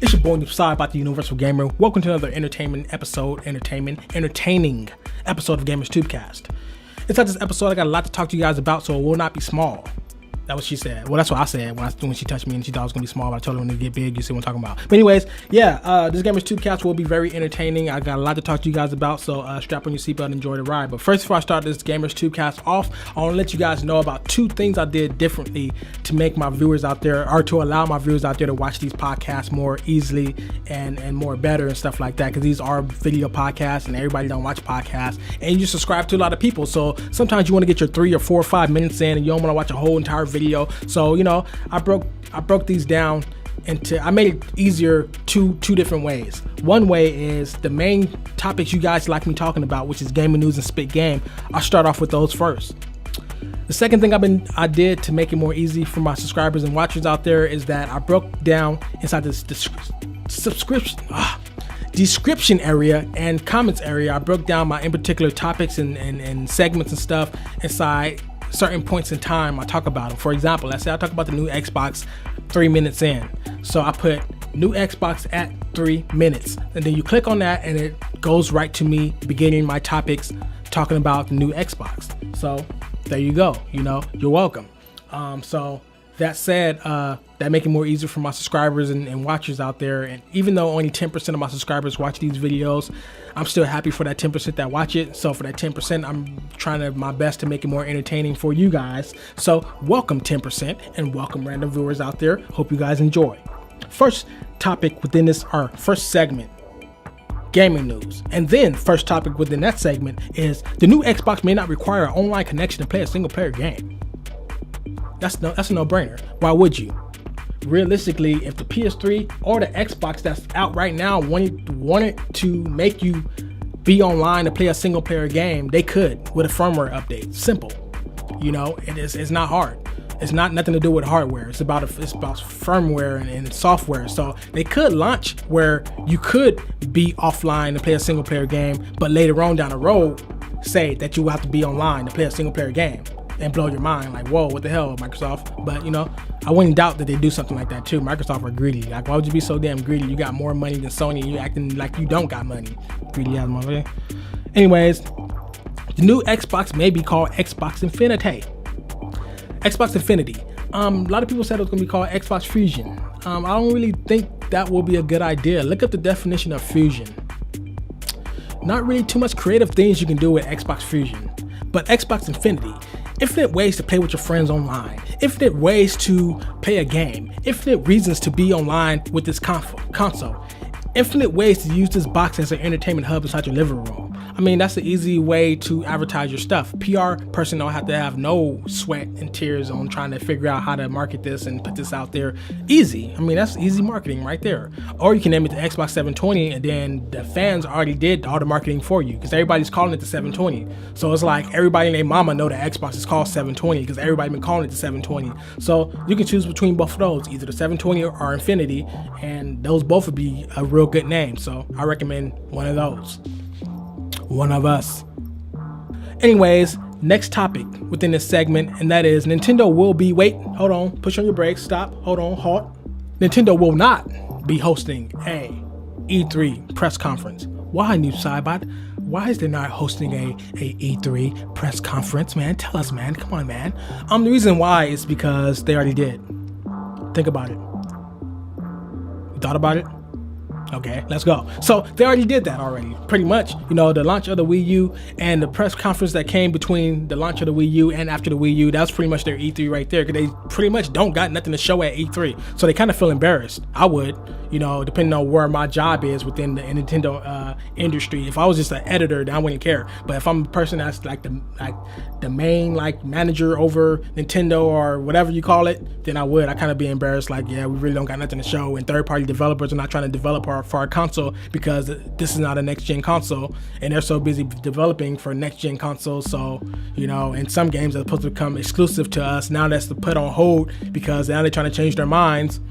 It's your boy Side about the Universal Gamer. Welcome to another entertaining episode of Gamers Tubecast. Inside this episode, I got a lot to talk to you guys about, so it will not be small. That's what she said. Well, that's what I said when she touched me and she thought it was going to be small, but I told her when it get big, you see what I'm talking about. But anyways, yeah, this Gamers Tubecast will be very entertaining. I got a lot to talk to you guys about, so strap on your seatbelt and enjoy the ride. But first, before I start this Gamers Tubecast off, I want to let you guys know about two things I did differently to make my viewers out there, or to allow my viewers out there to watch these podcasts more easily and more better and stuff like that, because these are video podcasts and everybody don't watch podcasts, and you subscribe to a lot of people, so sometimes you want to get your 3 or 4 or 5 minutes in and you don't want to watch a whole entire video. So, I broke these down into, I made it easier two different ways. One way is the main topics you guys like me talking about, which is gaming news and spit game. I'll start off with those first. The second thing I did to make it more easy for my subscribers and watchers out there is that I broke down inside this description area and comments area. I broke down my in particular topics and segments and stuff inside certain points in time. I talk about them. For example, let's say I talk about the new Xbox 3 minutes in. So I put new Xbox at 3 minutes, and then you click on that and it goes right to me beginning my topics talking about the new Xbox. So there you go. You're welcome. So that said, that make it more easier for my subscribers and watchers out there. And even though only 10% of my subscribers watch these videos, I'm still happy for that 10% that watch it. So for that 10%, I'm trying my best to make it more entertaining for you guys. So welcome 10% and welcome random viewers out there. Hope you guys enjoy. First topic within this, our first segment, gaming news. And then first topic within that segment is the new Xbox may not require an online connection to play a single player game. That's a no-brainer. Why would you? Realistically, if the PS3 or the Xbox that's out right now wanted to make you be online to play a single player game, they could with a firmware update. Simple. It's not hard. It's not nothing to do with hardware. It's about firmware and software. So they could launch where you could be offline to play a single player game, but later on down the road say that you will have to be online to play a single player game. And blow your mind like, whoa, what the hell, Microsoft? But I wouldn't doubt that they do something like that too. Microsoft are greedy. Like, why would you be so damn greedy? You got more money than Sony and you acting like you don't got money. Greedy ass motherfucker. Anyways, the new Xbox may be called Xbox Infinity. Xbox Infinity. A lot of people said it was gonna be called Xbox Fusion. I don't really think that will be a good idea. Look up the definition of fusion. Not really too much creative things you can do with Xbox Fusion, but Xbox Infinity. Infinite ways to play with your friends online, infinite ways to play a game, infinite reasons to be online with this console, infinite ways to use this box as an entertainment hub inside your living room. I mean, that's an easy way to advertise your stuff. PR person don't have to have no sweat and tears on trying to figure out how to market this and put this out there. Easy. I mean, that's easy marketing right there. Or you can name it the Xbox 720 and then the fans already did all the marketing for you because everybody's calling it the 720. So it's like everybody and their mama know the Xbox is called 720 because everybody been calling it the 720. So you can choose between both of those, either the 720 or Infinity, and those both would be a real good name. So I recommend one of those. One of us. Anyways, next topic within this segment, and that is Nintendo will be, hold on, push on your brakes, stop, hold on, halt. Nintendo will not be hosting a E3 press conference. Why, new Cybot? Why is they not hosting a E3 press conference, man? Tell us, man. Come on, man. The reason why is because they already did. Think about it. You thought about it? Okay, let's go. So they already did that already, pretty much. The launch of the Wii U and the press conference that came between the launch of the Wii U and after the Wii U, that's pretty much their E3 right there, because they pretty much don't got nothing to show at E3. So they kind of feel embarrassed. I would, depending on where my job is within the Nintendo industry. If I was just an editor, then I wouldn't care. But if I'm a person that's like the main manager over Nintendo or whatever you call it, then I would. I kind of be embarrassed, like, yeah, we really don't got nothing to show, and third-party developers are not trying to develop for our console because this is not a next-gen console, and they're so busy developing for next-gen consoles. So, and some games are supposed to become exclusive to us, now that's put on hold because now they're trying to change their minds.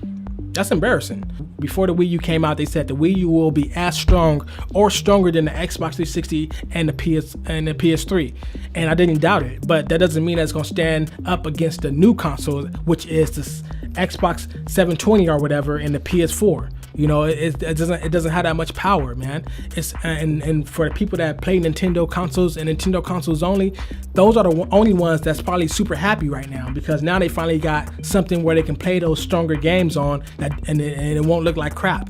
That's embarrassing. Before the Wii U came out, they said the Wii U will be as strong or stronger than the Xbox 360 and the PS3. And I didn't doubt it, but that doesn't mean that it's going to stand up against the new console, which is this Xbox 720 or whatever, and the PS4. It doesn't have that much power, man. It's and for the people that play Nintendo consoles and Nintendo consoles only, those are the only ones that's probably super happy right now, because now they finally got something where they can play those stronger games on and it won't look like crap.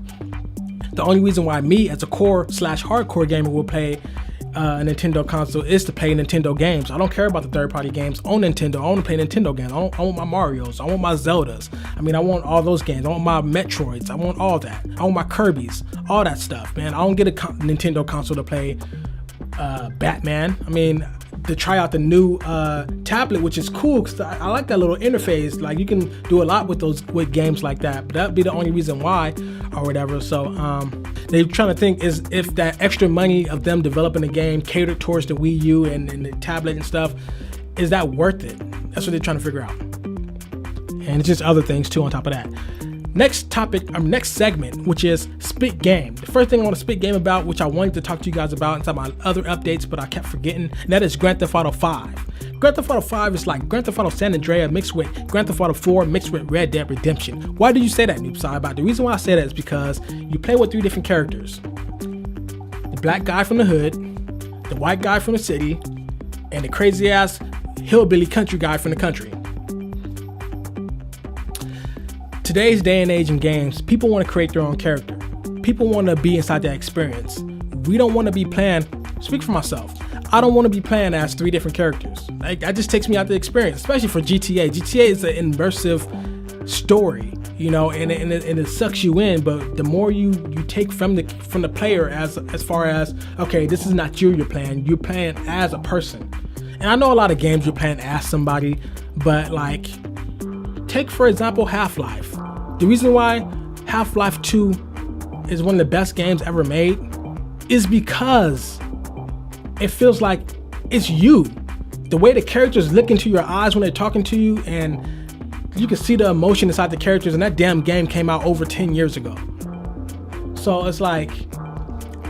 The only reason why me as a core/hardcore gamer will play a Nintendo console is to play Nintendo games. I don't care about the third-party games on Nintendo. I want to play Nintendo games. I want my Marios. I want my Zeldas. I want all those games. I want my Metroids. I want all that. I want my Kirby's. All that stuff, man. I don't get a Nintendo console to play Batman. To try out the new tablet, which is cool because I like that little interface. Like, you can do a lot with games like that, but that'd be the only reason why or whatever. So they're trying to think is if that extra money of them developing a game catered towards the Wii U and the tablet and stuff, is that worth it? That's what they're trying to figure out. And it's just other things too on top of that. Next topic, next segment, which is Spit Game. The first thing I want to spit game about, which I wanted to talk to you guys about inside my other updates, but I kept forgetting, and that is Grand Theft Auto 5. Grand Theft Auto 5 is like Grand Theft Auto San Andreas mixed with Grand Theft Auto 4 mixed with Red Dead Redemption. Why do you say that, Noob Side? The reason why I say that is because you play with 3 different characters. The black guy from the hood, the white guy from the city, and the crazy ass hillbilly country guy from the country. Today's day and age in games, people want to create their own character. People want to be inside that experience. We don't want to be playing, speak for myself, I don't want to be playing as 3 different characters. That just takes me out the experience, especially for GTA. GTA is an immersive story, and it sucks you in, but the more you take from the player as far as, okay, this is not you're playing as a person. And I know a lot of games you're playing as somebody, but like, take for example Half-Life. The reason why Half-Life 2 is one of the best games ever made is because it feels like it's you. The way the characters look into your eyes when they're talking to you, and you can see the emotion inside the characters, and that damn game came out over 10 years ago. So it's like,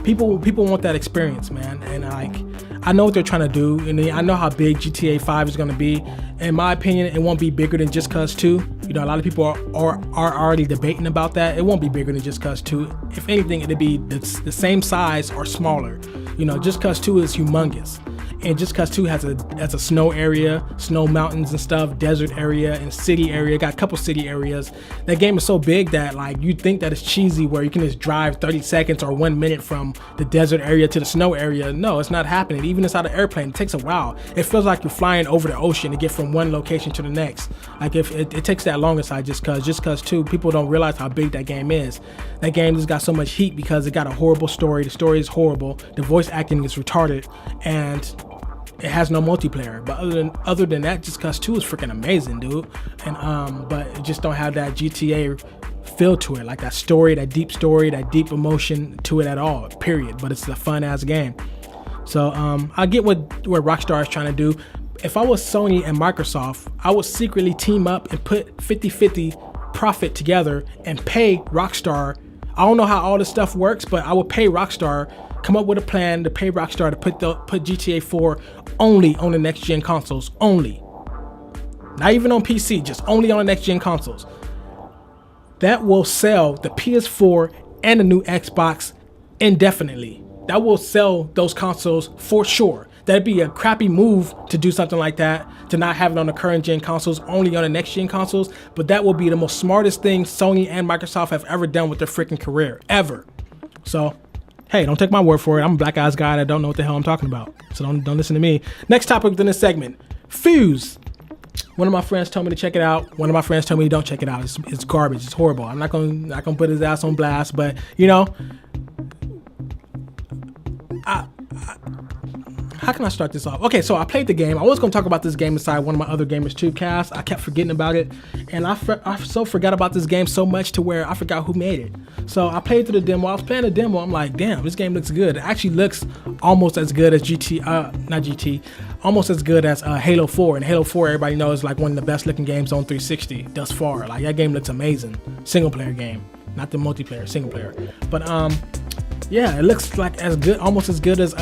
people want that experience, man. And I know what they're trying to do, and I know how big GTA 5 is going to be. In my opinion, it won't be bigger than Just Cause 2. A lot of people are already debating about that. It won't be bigger than Just Cause 2. If anything, it'll be the same size or smaller. Just Cause 2 is humongous. And Just Cause 2 has a snow area, snow mountains and stuff, desert area, and city area. Got a couple city areas. That game is so big that like you'd think that it's cheesy where you can just drive 30 seconds or 1 minute from the desert area to the snow area. No, it's not happening. Even inside an airplane, it takes a while. It feels like you're flying over the ocean to get from one location to the next. Like, if it takes that long inside Just Cause 2, people don't realize how big that game is. That game just got so much heat because it got a horrible story. The story is horrible. The voice acting is retarded, and it has no multiplayer. But other than that, Just Cause 2 is freaking amazing, dude. And but it just don't have that GTA feel to it, like that story, that deep emotion to it at all, period. But it's a fun ass game. So I get what Rockstar is trying to do. If I was Sony and Microsoft, I would secretly team up and put 50-50 profit together and pay Rockstar. I don't know how all this stuff works, but I would pay Rockstar, come up with a plan to pay Rockstar to put GTA 4 only on the next gen consoles, only. Not even on PC, just only on the next gen consoles. That will sell the PS4 and the new Xbox indefinitely. That will sell those consoles for sure. That'd be a crappy move to do something like that, to not have it on the current gen consoles, only on the next gen consoles. But that will be the most smartest thing Sony and Microsoft have ever done with their freaking career, ever. So, hey, don't take my word for it. I'm a black ass guy that don't know what the hell I'm talking about. So don't listen to me. Next topic within this segment, Fuse. One of my friends told me to check it out. One of my friends told me don't check it out. It's garbage. It's horrible. I'm not gonna put his ass on blast, but how can I start this off? Okay, so I played the game. I was going to talk about this game inside one of my other Gamers Tube casts. I kept forgetting about it, and I so forgot about this game so much to where I forgot who made it. So I played through the demo. I was playing the demo. I'm like, damn, this game looks good. It actually looks almost as good as almost as good as Halo 4. And Halo 4, everybody knows, is like one of the best looking games on 360 thus far. Like, that game looks amazing. Single player game, not the multiplayer, single player. But yeah, it looks like almost as good as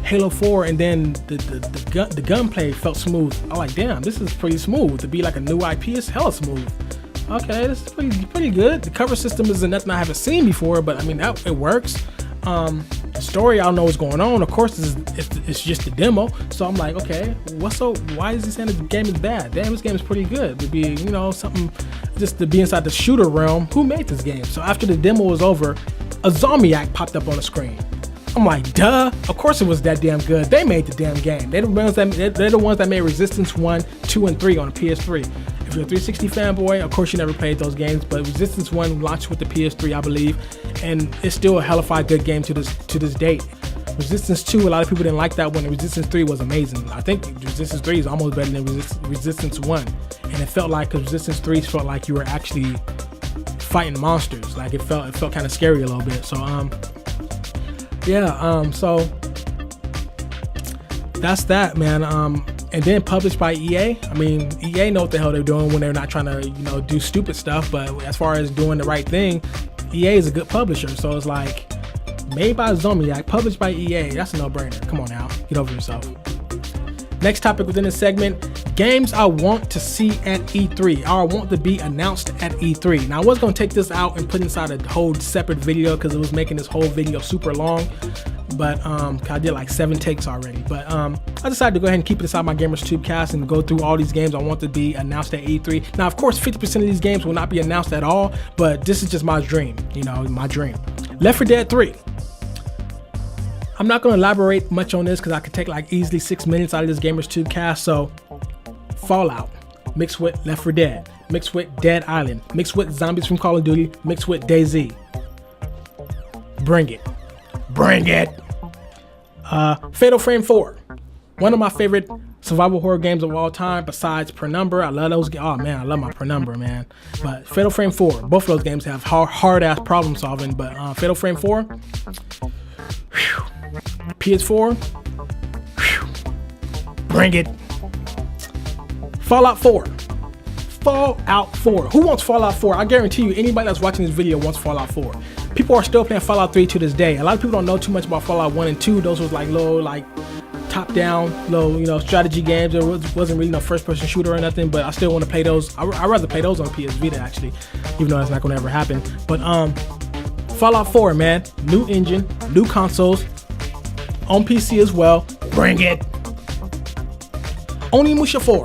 Halo 4, and then the gunplay felt smooth. I'm like, damn, this is pretty smooth. To be like a new IP, it's hella smooth. okay, this is pretty good. The cover system isn't nothing I haven't seen before, but I mean, it works. The story, I don't know what's going on. Of course, it's just a demo. So I'm like, okay, why is he saying the game is bad? Damn, this game is pretty good. To be, something just to be inside the shooter realm. Who made this game? So after the demo was over, a Zombiac popped up on the screen. I'm like, duh, of course it was that damn good. They made the damn game. They're the ones that made Resistance 1, 2, and 3 on the PS3. If you're a 360 fanboy, of course you never played those games, but Resistance 1 launched with the PS3, I believe, and it's still a hellified good game to this date. Resistance 2, a lot of people didn't like that one, and Resistance 3 was amazing. I think Resistance 3 is almost better than Resistance 1, and it felt like, because Resistance 3 felt like you were actually fighting monsters. Like it felt kind of scary a little bit. So so that's that, man. And then published by EA. I mean, EA know what the hell they're doing when they're not trying to, do stupid stuff. But as far as doing the right thing, EA is a good publisher. So it's like, made by Zombiac, published by EA. That's a no-brainer. Come on now, get over yourself. Next topic within this segment, games I want to see at E3, or I want to be announced at E3. Now I was going to take this out and put inside a whole separate video because it was making this whole video super long, but I did like 7 takes already. But I decided to go ahead and keep it inside my Gamers Tube cast and go through all these games I want to be announced at E3. Now of course 50% of these games will not be announced at all, but this is just my dream, my dream. Left 4 Dead 3. I'm not going to elaborate much on this because I could take like easily 6 minutes out of this Gamers Tube cast. So Fallout mixed with Left 4 Dead, mixed with Dead Island, mixed with zombies from Call of Duty, mixed with DayZ. Bring it. Fatal Frame 4, one of my favorite survival horror games of all time besides Penumbra. I love those games. Oh man, I love my Penumbra, man. But Fatal Frame 4, both of those games have hard ass problem solving, but Fatal Frame 4, PS4, bring it. Fallout 4. Who wants Fallout 4? I guarantee you anybody that's watching this video wants Fallout 4. People are still playing Fallout 3 to this day. A lot of people don't know too much about Fallout 1 and 2. Those was like low, like top-down, low, strategy games. There wasn't really no first-person shooter or nothing, but I still want to play those. I'd rather play those on PS Vita actually, even though that's not going to ever happen. But Fallout 4, man, new engine, new consoles, on PC as well. Bring it. Onimusha 4.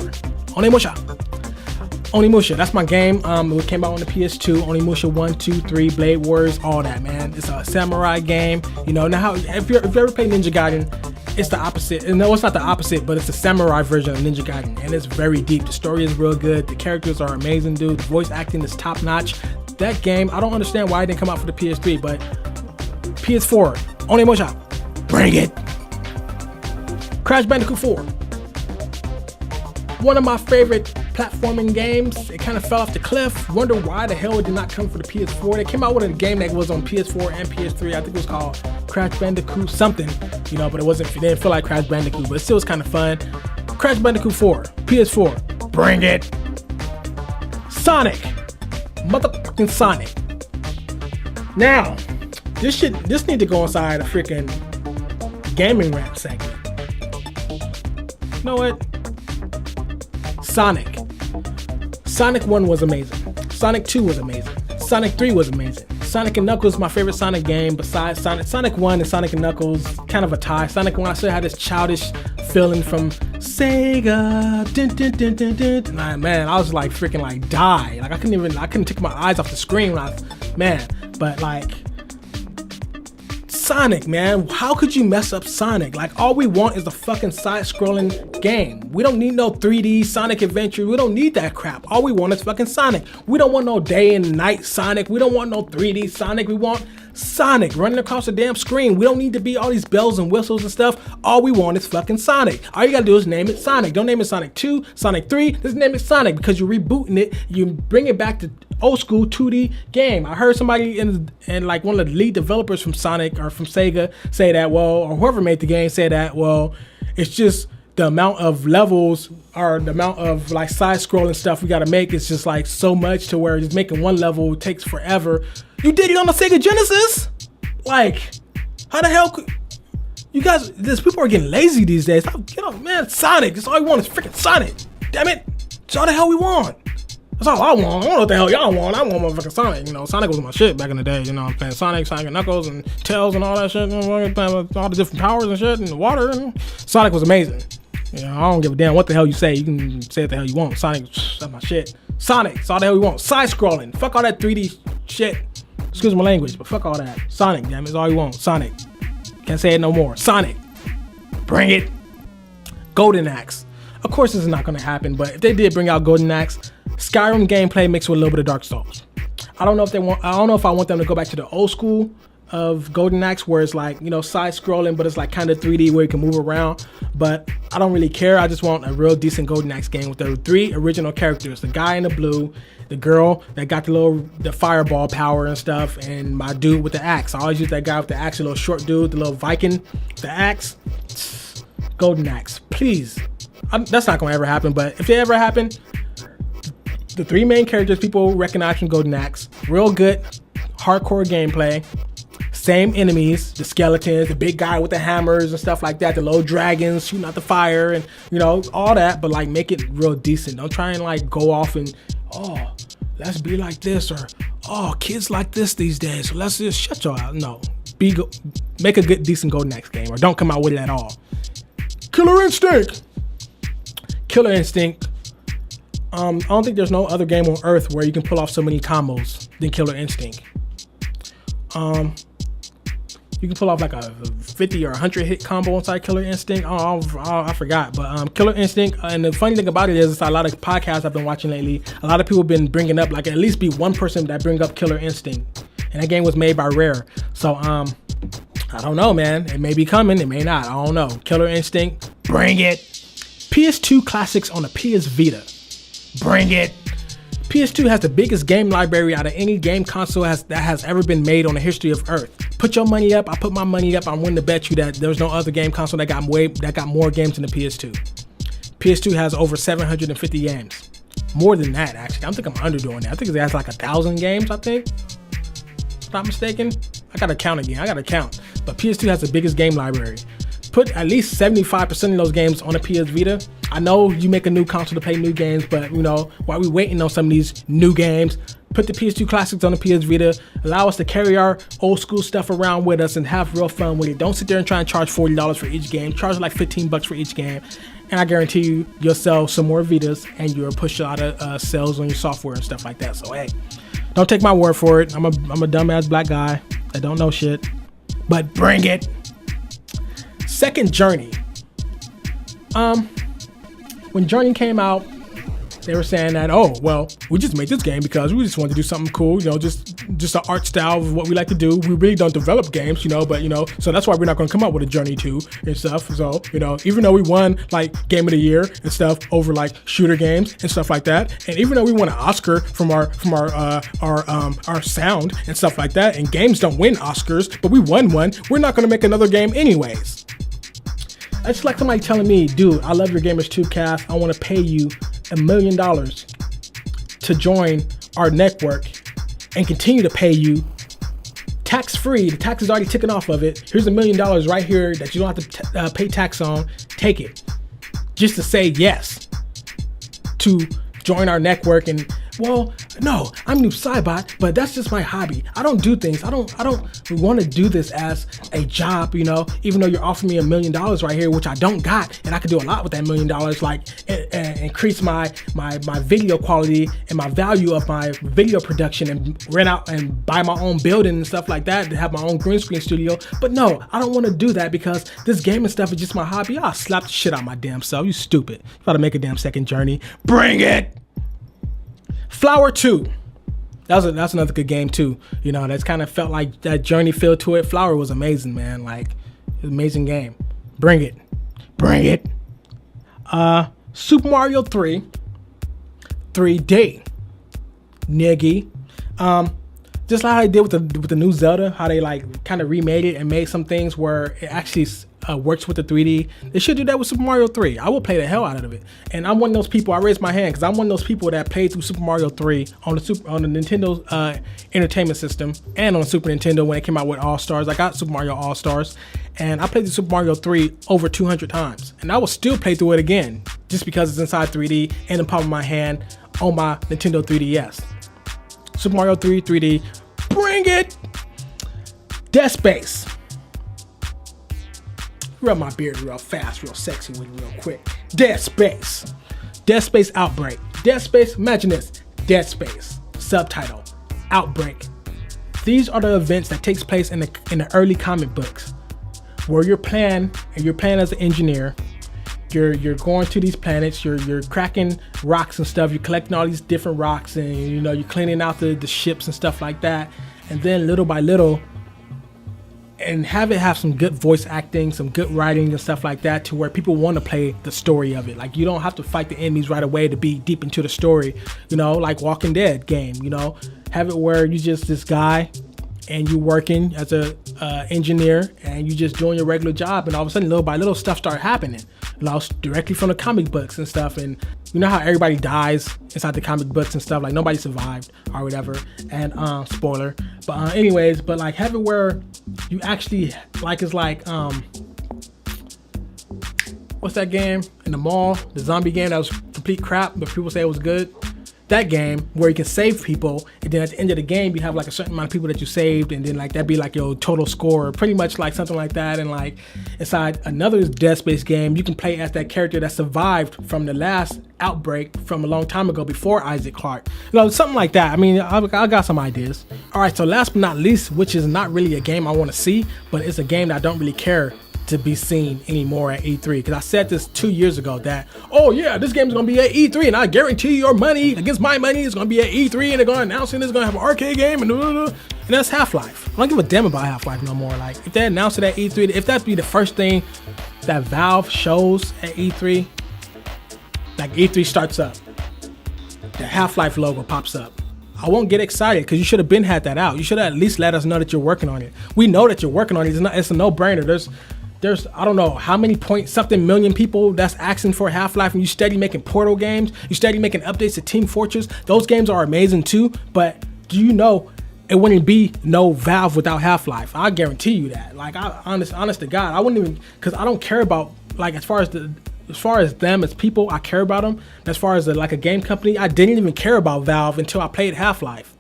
Onimusha, that's my game. It came out on the PS2. Onimusha 1, 2, 3, Blade Warriors, all that, man. It's a samurai game. Now how if you ever played Ninja Gaiden, it's the opposite. No, it's not the opposite, but it's the samurai version of Ninja Gaiden, and it's very deep. The story is real good. The characters are amazing, dude. The voice acting is top notch. That game, I don't understand why it didn't come out for the PS3, but PS4, Onimusha, bring it. Crash Bandicoot 4. One of my favorite platforming games. It kind of fell off the cliff. Wonder why the hell it did not come for the PS4. They came out with a game that was on PS4 and PS3. I think it was called Crash Bandicoot something, but it didn't feel like Crash Bandicoot, but it still was kind of fun. Crash Bandicoot 4, PS4, bring it. Sonic, motherfucking Sonic. Now, this need to go inside a freaking gaming rap segment. You know what? Sonic 1 was amazing. Sonic 2 was amazing. Sonic 3 was amazing. Sonic and Knuckles, my favorite Sonic game besides Sonic 1 and Sonic and Knuckles, kind of a tie. Sonic 1, I still had this childish feeling from Sega. Dun, dun, dun, dun, dun. Nah, man, I was like freaking like die. Like I couldn't take my eyes off the screen but like Sonic, man, how could you mess up Sonic? Like all we want is a fucking side-scrolling game. We don't need no 3D Sonic Adventure. We don't need that crap. All we want is fucking Sonic. We don't want no day and night Sonic. We don't want no 3D Sonic. We want Sonic running across the damn screen. We don't need to be all these bells and whistles and stuff. All we want is fucking Sonic. All you gotta do is name it Sonic. Don't name it Sonic 2, Sonic 3. Just name it Sonic because you're rebooting it. You bring it back to old school 2D game. I heard somebody in like one of the lead developers from Sonic or from Sega say that, or whoever made the game say that, it's just the amount of levels or the amount of like side scrolling stuff we gotta make is just like so much to where just making one level takes forever. You did it on the Sega Genesis? Like, how the hell could you guys, people are getting lazy these days. Man, Sonic, that's all we want is freaking Sonic. Damn it, it's all the hell we want. That's all I want. I don't know what the hell y'all want. I want motherfucking Sonic. You know, Sonic was my shit back in the day. You know, I'm playing Sonic and Knuckles and Tails and all that shit. You know, playing with all the different powers and shit and the water. And Sonic was amazing. You know, I don't give a damn what the hell you say. You can say what the hell you want. Sonic, that's my shit. Sonic, it's all the hell you want. Side scrolling. Fuck all that 3D shit. Excuse my language, but fuck all that. Sonic, damn, it's all you want. Sonic. Can't say it no more. Sonic. Bring it. Golden Axe. Of course, this is not going to happen, but if they did bring out Golden Axe, Skyrim gameplay mixed with a little bit of Dark Souls. I don't know if I want them to go back to the old school of Golden Axe, where it's like, you know, side scrolling, but it's like kind of 3D where you can move around. But I don't really care. I just want a real decent Golden Axe game with the 3 original characters: the guy in the blue, the girl that got the fireball power and stuff, and my dude with the axe. I always use that guy with the axe, the little short dude, the little Viking, the axe. Golden Axe, please. That's not gonna ever happen, but if it ever happen, the 3 main characters people recognize from Golden Axe, real good hardcore gameplay, same enemies, the skeletons, the big guy with the hammers and stuff like that, the little dragons shooting out the fire, and you know, all that, but like make it real decent. Don't try and like go off and, oh, let's be like this, or oh, kids like this these days, so let's just shut your out. No, make a good decent Golden Axe game, or don't come out with it at all. Killer Instinct. I don't think there's no other game on earth where you can pull off so many combos than Killer Instinct. You can pull off like a 50 or 100 hit combo inside Killer Instinct. I forgot, but Killer Instinct. And the funny thing about it is, a lot of podcasts I've been watching lately, a lot of people have been bringing up, like, at least be one person that bring up Killer Instinct, and that game was made by Rare. So I don't know, man. It may be coming, it may not. I don't know. Killer Instinct, bring it. PS2 classics on a PS Vita. Bring it. PS2 has the biggest game library out of any game console that has ever been made on the history of Earth. Put your money up. I put my money up. I'm willing to bet you that there's no other game console that got more games than the PS2. PS2 has over 750 games. More than that, actually. I think I'm underdoing that. I think it has like 1,000 games, I think. If I'm not mistaken. I gotta count again. But PS2 has the biggest game library. Put at least 75% of those games on a PS Vita. I know you make a new console to play new games, but you know, while we're waiting on some of these new games, put the PS2 classics on the PS Vita. Allow us to carry our old school stuff around with us and have real fun with it. Don't sit there and try and charge $40 for each game. Charge like $15 for each game. And I guarantee you'll sell some more Vitas, and you'll push a lot of sales on your software and stuff like that. So hey, don't take my word for it. I'm a dumbass black guy that don't know shit. But bring it. Second Journey. When Journey came out, they were saying that, oh, well, we just made this game because we just wanted to do something cool, you know, just an art style of what we like to do. We really don't develop games, you know, but, you know, so that's why we're not going to come up with a Journey 2 and stuff. So, you know, even though we won like Game of the Year and stuff over like shooter games and stuff like that, and even though we won an Oscar from our sound and stuff like that, and games don't win Oscars, but we won one, we're not going to make another game anyways. That's like somebody telling me, dude, I love your Gamers 2 cast. I want to pay you $1 million to join our network and continue to pay you tax-free. The tax is already ticking off of it. Here's $1 million right here that you don't have to pay tax on. Take it. Just to say yes to join our network. And well, no, I'm Noob Cybot, but that's just my hobby. I don't do things. I don't want to do this as a job, you know, even though you're offering me $1 million right here, which I don't got, and I could do a lot with that $1 million, like increase my video quality and my value of my video production, and rent out and buy my own building and stuff like that to have my own green screen studio. But no, I don't want to do that because this gaming stuff is just my hobby. I'll slap the shit out of my damn self. You stupid. You gotta make a damn Second Journey. Bring it. Flower 2. That's another good game too. You know, that's kind of felt like that Journey feel to it. Flower was amazing, man. Like, amazing game. Bring it. Bring it. Super Mario 3. 3D. Niggy. Just like how they did with the new Zelda, how they like kind of remade it and made some things where it actually works with the 3D. They should do that with Super Mario 3. I will play the hell out of it. And I'm one of those people, I raised my hand because I'm one of those people that played through Super Mario 3 on the Nintendo Entertainment System and on Super Nintendo when it came out with All-Stars. I got Super Mario All-Stars, and I played through Super Mario 3 over 200 times. And I will still play through it again just because it's inside 3D and the palm of my hand on my Nintendo 3DS. Super Mario 3 3D, bring it! Dead Space. Rub my beard real fast, real sexy with it real quick. Dead Space. Dead Space Outbreak. Dead Space, imagine this. Dead Space. Subtitle, Outbreak. These are the events that takes place in the early comic books, where you're playing as an engineer. You're going to these planets, you're cracking rocks and stuff, you're collecting all these different rocks, and you're cleaning out the ships and stuff like that. And then little by little, and have some good voice acting, some good writing and stuff like that, to where people want to play the story of it. Like, you don't have to fight the enemies right away to be deep into the story, like Walking Dead game, have it where you just this guy and you working as a engineer, and you just doing your regular job, and all of a sudden little by little stuff start happening, directly from the comic books and stuff. And you know how everybody dies inside the comic books and stuff, like nobody survived or whatever, and spoiler, but anyways, but like have it where you actually it's like what's that game in the mall, the zombie game that was complete crap but people say it was good? That game where you can save people, and then at the end of the game you have like a certain amount of people that you saved, and then like that'd be like your total score, pretty much like something like that. And like inside another Dead Space game, you can play as that character that survived from the last outbreak from a long time ago before Isaac Clarke, something like that. I mean, I got some ideas. All right, so last but not least, which is not really a game I want to see, but it's a game that I don't really care to be seen anymore at E3, because I said this 2 years ago that, oh yeah, this game is gonna be at E3, and I guarantee your money against my money is gonna be at E3, and they're gonna announce it, it's gonna have an arcade game, and that's Half-Life. I don't give a damn about Half-Life no more. Like, if they announce it at E3, if that be the first thing that Valve shows at E3, like E3 starts up, the Half-Life logo pops up, I won't get excited, because you should have been had that out. You should have at least let us know that you're working on it. We know that you're working on it. It's a no-brainer. There's I don't know how many point something million people that's asking for Half-Life, and you steady making Portal games, you steady making updates to Team Fortress. Those games are amazing too, but do you know it wouldn't be no Valve without Half-Life? I guarantee you that. Like, honest to God, I wouldn't even, because I don't care about, like, as far as them as people, I care about them. As far as like a game company, I didn't even care about Valve until I played Half-Life.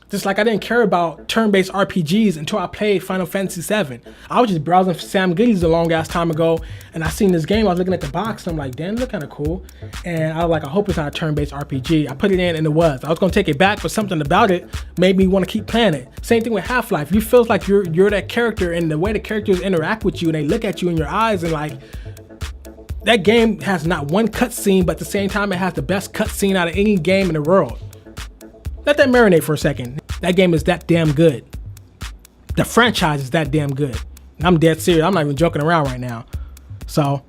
Just like I didn't care about turn-based RPGs until I played Final Fantasy VII. I was just browsing for Sam Goodies a long ass time ago, and I seen this game. I was looking at the box, and I'm like, damn, it look kind of cool. And I was like, I hope it's not a turn-based RPG. I put it in, and it was. I was gonna take it back, but something about it made me want to keep playing it. Same thing with Half-Life. You feel like you're that character, and the way the characters interact with you, and they look at you in your eyes, and like, that game has not one cutscene, but at the same time, it has the best cutscene out of any game in the world. Let that marinate for a second. That game is that damn good. The franchise is that damn good. And I'm dead serious. I'm not even joking around right now. So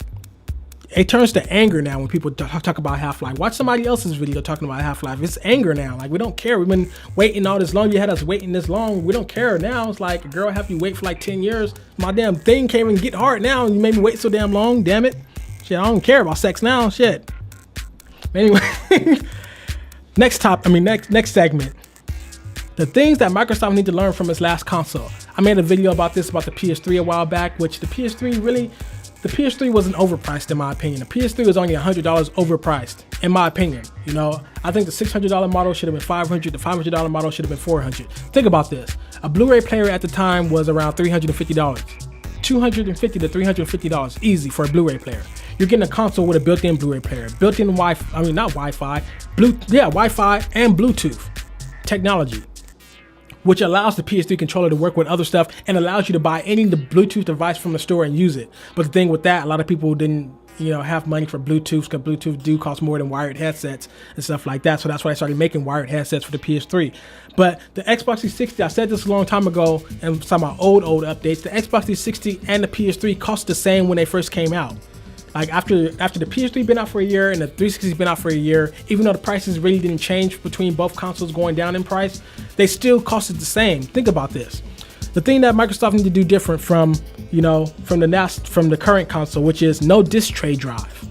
it turns to anger now when people talk about Half-Life. Watch somebody else's video talking about Half-Life. It's anger now. Like, we don't care. We've been waiting all this long. You had us waiting this long. We don't care now. It's like, girl, have you wait for like 10 years? My damn thing can't even get hard now, and you made me wait so damn long. Damn it. Shit, I don't care about sex now. Shit. Anyway. Next segment. The things that Microsoft need to learn from its last console. I made a video about this, about the PS3 a while back, which the PS3 wasn't overpriced in my opinion. The PS3 was only $100 overpriced in my opinion. I think the $600 model should have been $500, the $500 model should have been $400. Think about this. A Blu-ray player at the time was around $350. $250 to $350 easy for a Blu-ray player. You're getting a console with a built-in Blu-ray player, built-in Wi-Fi, Wi-Fi and Bluetooth technology, which allows the PS3 controller to work with other stuff and allows you to buy any Bluetooth device from the store and use it. But the thing with that, a lot of people didn't have money for Bluetooth, because Bluetooth do cost more than wired headsets and stuff like that. So that's why I started making wired headsets for the PS3. But the Xbox 360, I said this a long time ago, and some of my old updates, the Xbox 360 and the PS3 cost the same when they first came out. Like, after the PS3 been out for a year and the 360's been out for a year, even though the prices really didn't change between both consoles going down in price, they still costed the same. Think about this. The thing that Microsoft need to do different from the current console, which is no disc tray drive.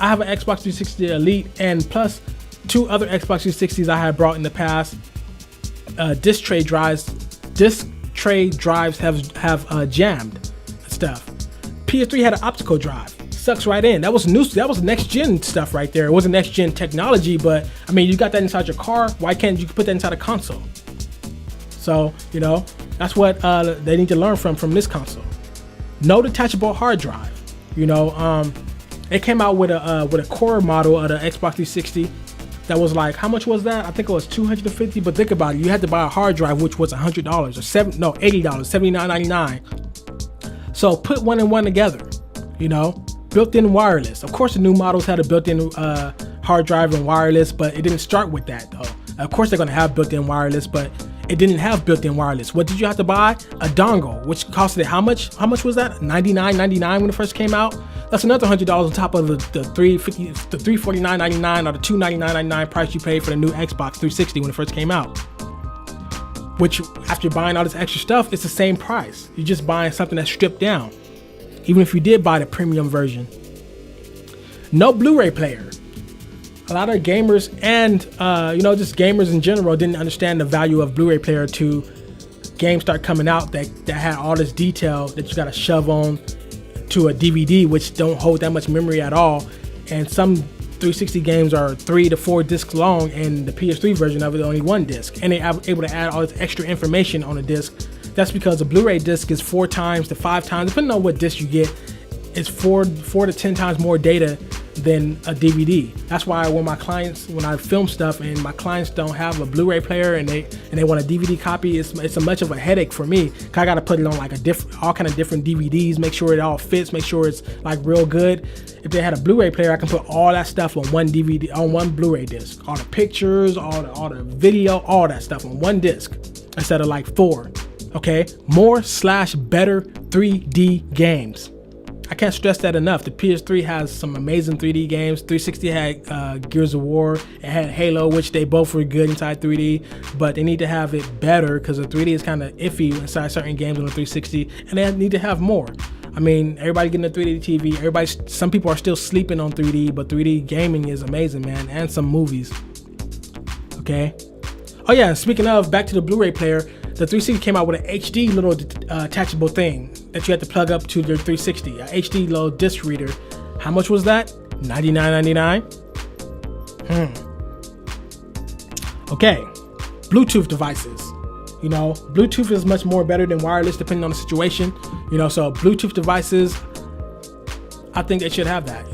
I have an Xbox 360 Elite, and plus 2 other Xbox 360s I had brought in the past. Disc tray drives have jammed stuff. PS3 had an optical drive, sucks right in. That was new. That was next gen stuff right there. It wasn't next gen technology, but I mean, you got that inside your car. Why can't you put that inside a console? So that's what they need to learn from this console. No detachable hard drive. It came out with a core model of the Xbox 360 that was like, how much was that? I think it was $250. But think about it, you had to buy a hard drive, which was $100 or $80, $79.99. So put one and one together. Built-in wireless. Of course, the new models had a built-in hard drive and wireless, but it didn't start with that though. Of course, they're gonna have built-in wireless, but it didn't have built-in wireless. What did you have to buy? A dongle, which costed how much? How much was that? $99.99 when it first came out. That's another $100 on top of the $349.99 or the $299.99 price you paid for the new Xbox 360 when it first came out. Which, after buying all this extra stuff, it's the same price. You're just buying something that's stripped down, even if you did buy the premium version. No Blu-ray player. A lot of gamers and just gamers in general didn't understand the value of Blu-ray player till games start coming out that had all this detail that you got to shove on to a DVD, which don't hold that much memory at all. And some 360 games are 3 to 4 discs long, and the PS3 version of it only 1 disc. And they're able to add all this extra information on a disc. That's because a Blu-ray disc is 4 times to 5 times, depending on what disc you get, it's 4 to 10 times more data than a DVD. That's why when I film stuff and my clients don't have a Blu-ray player and they want a DVD copy, it's a much of a headache for me. 'Cause I gotta put it on like all kind of different DVDs, make sure it all fits, make sure it's like real good. If they had a Blu-ray player, I can put all that stuff on one DVD, on one Blu-ray disc. All the pictures, all the video, all that stuff on one disc instead of like 4. Okay, more/better 3D games. I can't stress that enough. The PS3 has some amazing 3D games. 360 had Gears of War. It had Halo, which they both were good inside 3D, but they need to have it better because the 3D is kind of iffy inside certain games on the 360, and they need to have more. I mean, everybody getting a 3D TV. Some people are still sleeping on 3D, but 3D gaming is amazing, man, and some movies. Okay. Oh yeah, speaking of, back to the Blu-ray player. The 360 came out with an HD little attachable thing that you had to plug up to your 360, a HD little disc reader. How much was that? $99.99. Okay, Bluetooth devices. Bluetooth is much more better than wireless depending on the situation. So Bluetooth devices, I think they should have that.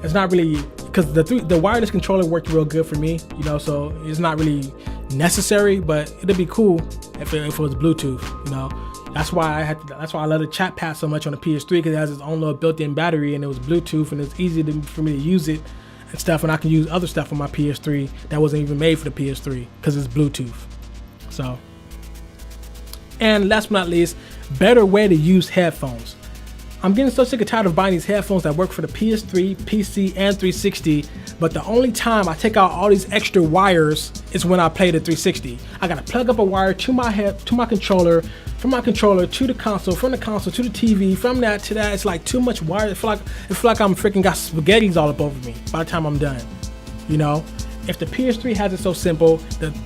It's not really, because the wireless controller worked real good for me. So it's not really necessary, but it'd be cool if it was Bluetooth. That's why I love the chat pad so much on the PS3, because it has its own little built-in battery and it was Bluetooth, and it's easy for me to use it and stuff, and I can use other stuff on my PS3 that wasn't even made for the PS3 because it's Bluetooth. So, and last but not least, better way to use headphones. I'm getting so sick and tired of buying these headphones that work for the PS3, PC, and 360, but the only time I take out all these extra wires is when I play the 360. I gotta plug up a wire to my controller, from my controller to the console, from the console to the TV, from that to that. It's like too much wire. It feel like I'm freaking got spaghettis all up over me by the time I'm done. If the PS3 has it so simple, the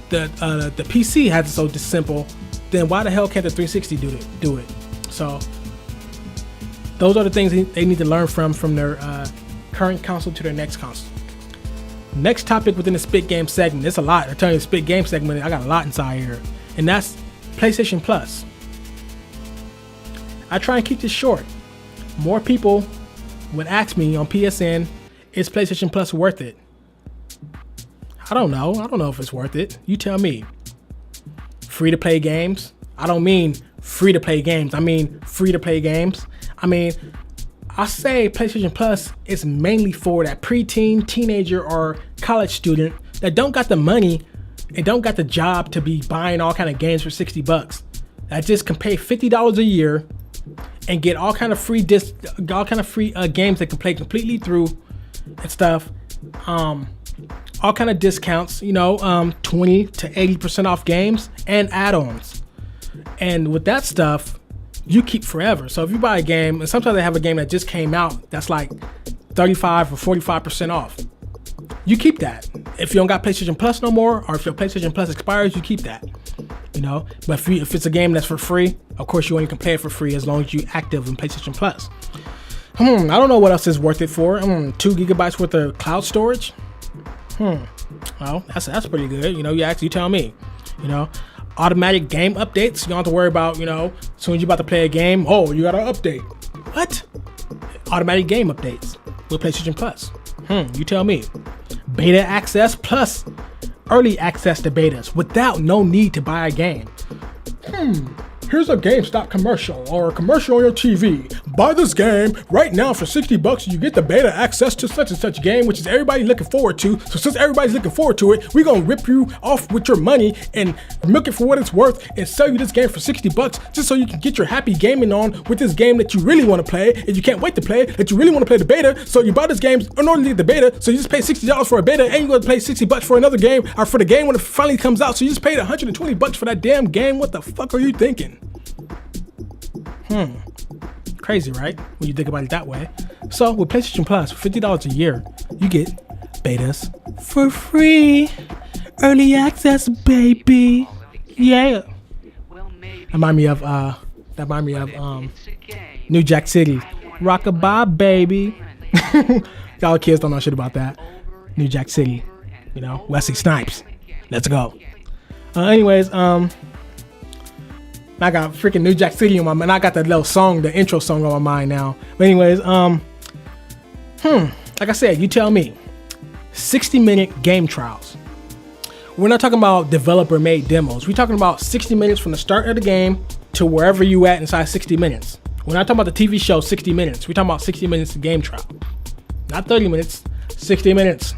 PC has it so simple, then why the hell can't the 360 do it? So those are the things they need to learn from their current console to their next console. Next topic within the Spit Game segment. It's a lot. I'm telling you, the Spit Game segment, I got a lot inside here. And that's PlayStation Plus. I try and keep this short. More people would ask me on PSN, is PlayStation Plus worth it? I don't know. I don't know if it's worth it. You tell me. Free to play games? I don't mean free to play games. I mean free to play games. I say PlayStation Plus is mainly for that preteen, teenager, or college student that don't got the money and don't got the job to be buying all kind of games for $60. That just can pay $50 a year and get all kind of free games they can play completely through and stuff. All kind of discounts, 20 to 80% off games and add-ons. And with that stuff, you keep forever. So if you buy a game, and sometimes they have a game that just came out that's like 35 or 45% off, you keep that. If you don't got PlayStation Plus no more, or if your PlayStation Plus expires, you keep that. But if it's a game that's for free, of course you only can play it for free as long as you're active in PlayStation Plus. I don't know what else is worth it for. 2 gigabytes worth of cloud storage. Well, that's pretty good. You tell me. Automatic game updates. You don't have to worry about, as soon as you're about to play a game, you got to update. What? Automatic game updates with PlayStation Plus. You tell me. Beta access plus early access to betas without no need to buy a game. Here's a GameStop commercial or a commercial on your TV. Buy this game right now for $60. You get the beta access to such and such game, which is everybody looking forward to. So since everybody's looking forward to it, we're going to rip you off with your money and milk it for what it's worth and sell you this game for $60 just so you can get your happy gaming on with this game that you really want to play and you can't wait to play, that you really want to play the beta. So you buy this game in order to get the beta. So you just pay $60 for a beta and you're going to pay $60 for another game or for the game when it finally comes out. So you just paid $120 for that damn game. What the fuck are you thinking? Crazy, right? When you think about it that way. So with PlayStation Plus, for $50 a year, you get betas for free. Early access, baby. Yeah. Remind me of New Jack City. Rockabye, baby. Y'all kids don't know shit about that. New Jack City. Wesley Snipes. Let's go. Anyways, I got freaking New Jack City on my mind. I got that little song, the intro song on my mind now. But anyways, like I said, you tell me. 60-minute game trials. We're not talking about developer-made demos. We're talking about 60 minutes from the start of the game to wherever you at inside 60 minutes. We're not talking about the TV show 60 minutes. We're talking about 60 minutes of game trial. Not 30 minutes, 60 minutes.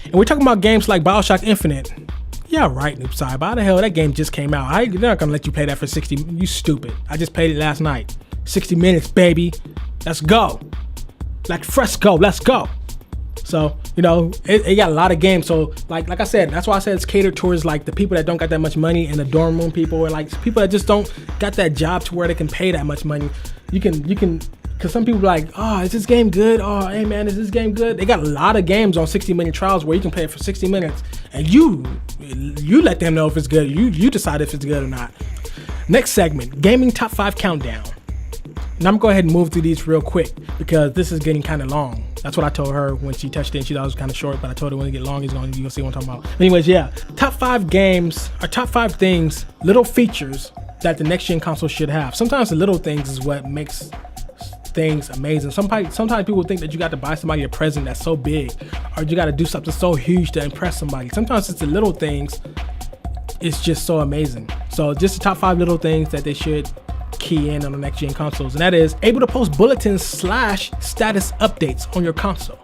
And we're talking about games like BioShock Infinite. Yeah, right, Noob Side. How the hell that game just came out? They're not gonna let you play that for 60. You stupid. I just played it last night. 60 minutes, baby. Let's go. Like fresco. Let's go. So it got a lot of games. So like I said, that's why I said it's catered towards like the people that don't got that much money and the dorm room people and like people that just don't got that job to where they can pay that much money. You can. Because some people are like, is this game good? Hey man, is this game good? They got a lot of games on 60-minute trials where you can play it for 60 minutes. And you let them know if it's good. You decide if it's good or not. Next segment, Gaming Top 5 Countdown. And I'm going to go ahead and move through these real quick because this is getting kind of long. That's what I told her when she touched it and she thought it was kind of short, but I told her when it get long, you're going to see what I'm talking about. Anyways, yeah. Top 5 games or top 5 things, little features that the next gen console should have. Sometimes the little things is what makes things amazing. Sometimes people think that you got to buy somebody a present that's so big or you got to do something so huge to impress somebody. Sometimes it's the little things. It's just so amazing. So just the top 5 little things that they should key in on the next gen consoles, and that is able to post bulletins / status updates on your console.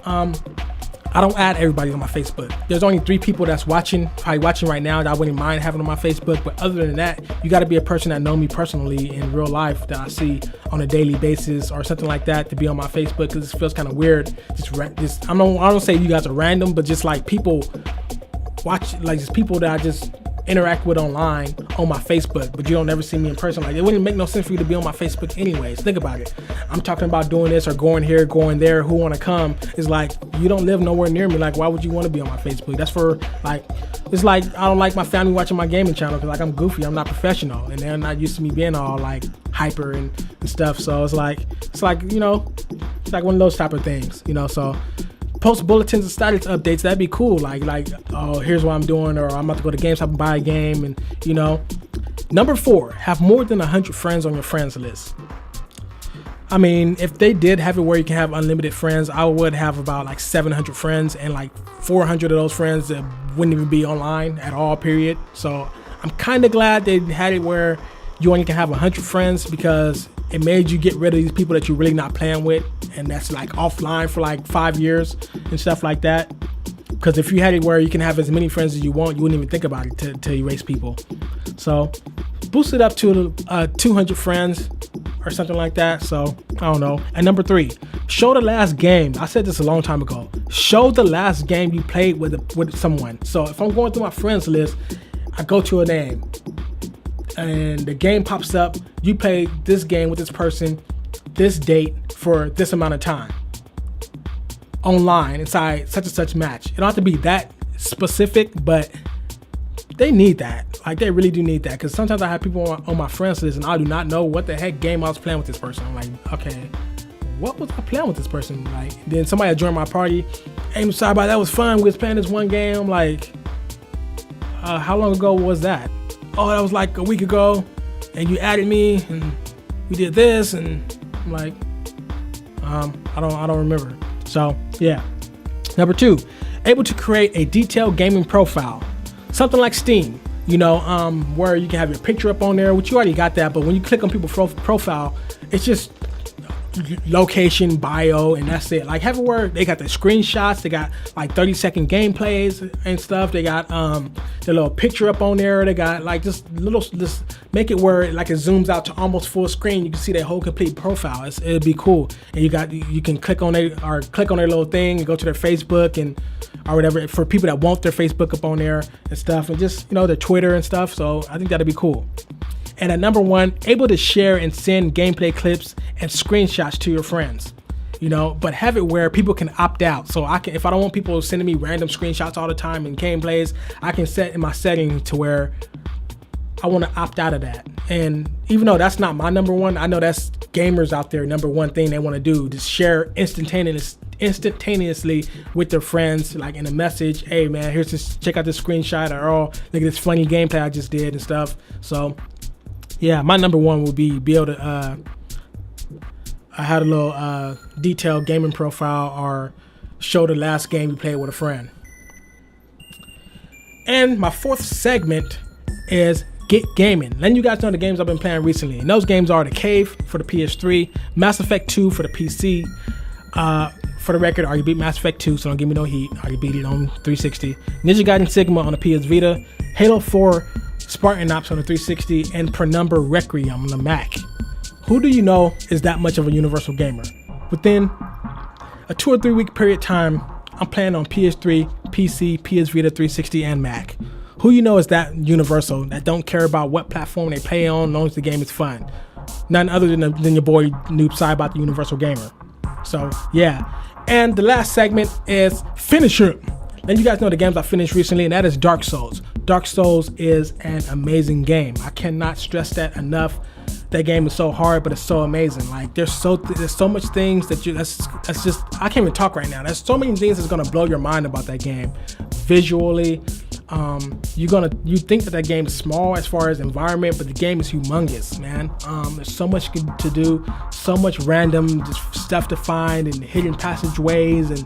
I don't add everybody on my Facebook. There's only 3 people that's probably watching right now that I wouldn't mind having on my Facebook. But other than that, you got to be a person that know me personally in real life that I see on a daily basis or something like that to be on my Facebook, because it feels kind of weird. I don't say you guys are random, but just like people watch, like just people that I just interact with online on my Facebook, but you don't ever see me in person. Like, it wouldn't make no sense for you to be on my Facebook anyways. Think about it. I'm talking about doing this or going here, going there, who want to come. It's like, you don't live nowhere near me. Like, why would you want to be on my Facebook? That's for like, it's like, I don't like my family watching my gaming channel because like I'm goofy, I'm not professional, and they're not used to me being all like hyper and stuff. So it's like, it's like one of those type of things, so post bulletins and status updates, that'd be cool. Like, oh, here's what I'm doing, or I'm about to go to GameStop and buy a game, and Number 4, have more than 100 friends on your friends list. I mean, if they did have it where you can have unlimited friends, I would have about like 700 friends, and like 400 of those friends that wouldn't even be online at all, period. So I'm kind of glad they had it where you only can have 100 friends, because it made you get rid of these people that you're really not playing with, and that's like offline for like 5 years and stuff like that. Because if you had it where you can have as many friends as you want, you wouldn't even think about it to erase people. So boost it up to 200 friends or something like that. So I don't know. And number 3, show the last game. I said this a long time ago. Show the last game you played with someone. So if I'm going through my friends list, I go to a name, and the game pops up. You played this game with this person, this date, for this amount of time, online inside such and such match. It don't have to be that specific, but they need that. Like, they really do need that. Because sometimes I have people on my friends list and I do not know what the heck game I was playing with this person. I'm like, okay, what was I playing with this person? Like, then somebody joined my party. Hey, Musaba, that was fun. We was playing this one game. I'm like, how long ago was that? Oh, that was like a week ago. And you added me and we did this. And I'm like, I don't remember. So yeah. Number 2, able to create a detailed gaming profile. Something like Steam, you know, where you can have your picture up on there, which you already got that, but when you click on people's profile, it's just location, bio, and that's it. Like, have it where they got the screenshots, they got like 30-second gameplays and stuff. They got the little picture up on there. They got like just make it where like it zooms out to almost full screen. You can see their whole complete profile. It'd be cool. And you can click on their little thing and go to their Facebook and or whatever for people that want their Facebook up on there and stuff, and just, you know, their Twitter and stuff. So I think that'd be cool. And at number 1, able to share and send gameplay clips and screenshots to your friends, you know, but have it where people can opt out. So I can, if I don't want people sending me random screenshots all the time and gameplays, I can set in my setting to where I want to opt out of that. And even though that's not my number 1, I know that's gamers out there number 1 thing they want to do, just share instantaneously with their friends, like in a message. Hey man, here's this, check out this screenshot, or oh, look at this funny gameplay I just did and stuff. So yeah, my number 1 would be able to I had a little detailed gaming profile or show the last game you played with a friend. And my 4th segment is Get Gaming. Letting you guys know the games I've been playing recently. And those games are The Cave for the PS3, Mass Effect 2 for the PC. For the record, I already beat Mass Effect 2, so don't give me no heat. I already beat it on 360. Ninja Gaiden Sigma on the PS Vita, Halo 4 Spartan Ops on the 360, and Penumbra Requiem on the Mac. Who do you know is that much of a universal gamer? Within a 2 or 3 week period of time, I'm playing on PS3, PC, PS Vita, 360, and Mac. Who you know is that universal, that don't care about what platform they play on, as long as the game is fun? None other than your boy Noob Saibot, the universal gamer. So yeah. And the last segment is Finisher. And you guys know the games I finished recently, and that is Dark Souls. Dark Souls is an amazing game. I cannot stress that enough. That game is so hard, but it's so amazing. Like, there's so much things that that's just, I can't even talk right now. There's so many things that's gonna blow your mind about that game. Visually, you think that game is small as far as environment, but the game is humongous, man. There's so much to do, so much random just stuff to find and hidden passageways and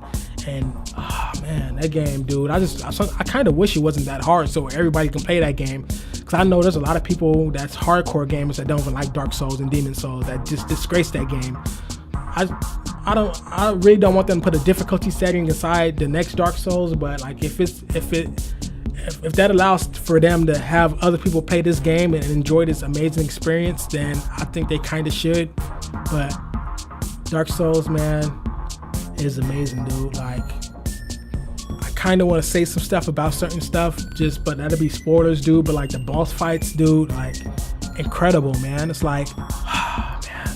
oh man, that game, dude. I kind of wish it wasn't that hard so everybody can play that game. Cause I know there's a lot of people that's hardcore gamers that don't even like Dark Souls and Demon Souls that just disgrace that game. I really don't want them to put a difficulty setting aside the next Dark Souls, but like if that allows for them to have other people play this game and enjoy this amazing experience, then I think they kind of should. But Dark Souls, man, is amazing, dude. Like, I kind of want to say some stuff about certain stuff, but that'll be spoilers, dude. But like the boss fights, dude, like incredible, man. It's like, man,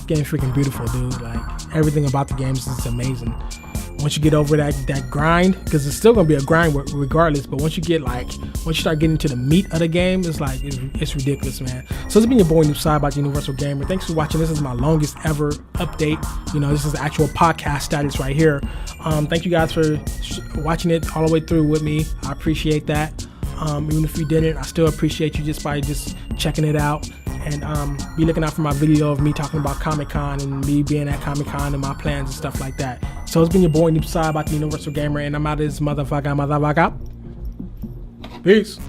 game's freaking beautiful, dude. Like, everything about the games is amazing. Once you get over that grind, because it's still gonna be a grind regardless, but once you start getting to the meat of the game, it's like it's ridiculous, man. So it's been your boy Noob Saibot, the Universal Gamer. Thanks for watching. This is my longest ever update. You know, this is the actual podcast status right here. Thank you guys for watching it all the way through with me. I appreciate that. Even if you didn't, I still appreciate you just by checking it out. And be looking out for my video of me talking about Comic-Con and me being at Comic-Con and my plans and stuff like that. So it's been your boy Noob Saibot, the Universal Gamer, and I'm out of this motherfucker. Peace.